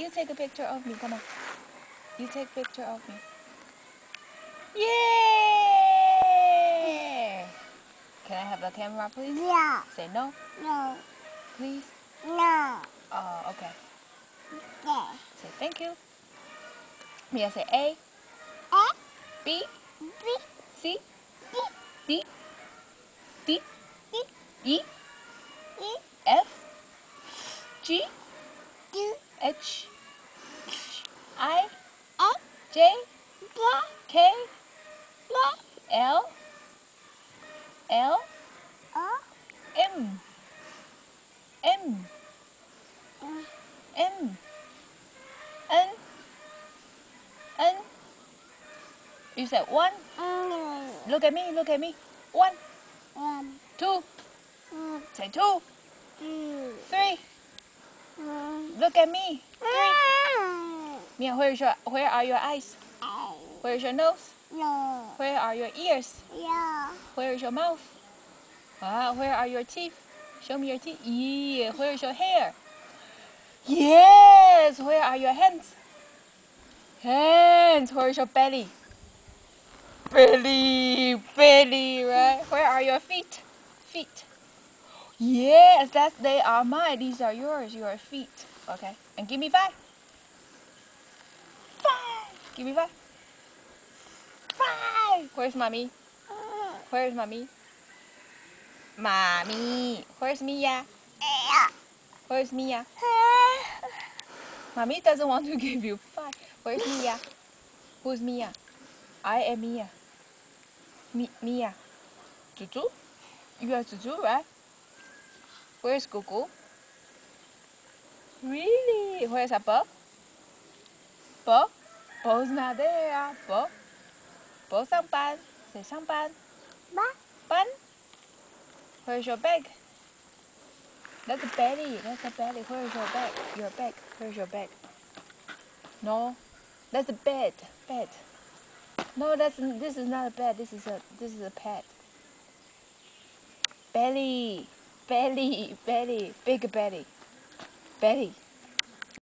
You take a picture of me. Come on. You take a picture of me. Yeah! Can I have the camera, please? Yeah. Say no. No. Please. No. Oh, okay. Yeah. Say thank you. Mia, say A, A. B, B. C, D. D, D, D. E, E. F, G, D. H, I, A. J, J. K, J. L, L, O. M, M, M, N, N. You said one. Look at me, look at me. One, two. Say two. Three. Look at me. Three. Mia, where are your eyes? Where's your nose? No. Where are your ears? Yeah. Where is your mouth? Where are your teeth? Show me your teeth. Yeah. Where is your hair? Yes. Where are your hands? Hands. Where is your belly? Belly. Belly, right? Where are your feet? Feet. Yes, they are mine. These are yours. Your feet. Okay. And give me five. Five. Give me five. Five. Where's mommy? Where's mommy? Mommy. Where's Mia? Where's Mia? Mommy doesn't want to give you five. Where's Mia? Who's Mia? I am Mia. Mia. Tutu? You are Tutu, right? Where's Cuckoo? Really? Where's Bo? Bo? Bo's not there. Bo? Bo 上班. Say 上班. Ban? Where's your bag? That's a belly. That's a belly. Where's your bag? Your bag. Where's your bag? No. That's a bed. Bed. No, this is not a bed. This is a pet. Belly. Belly. Belly. Big belly. Belly.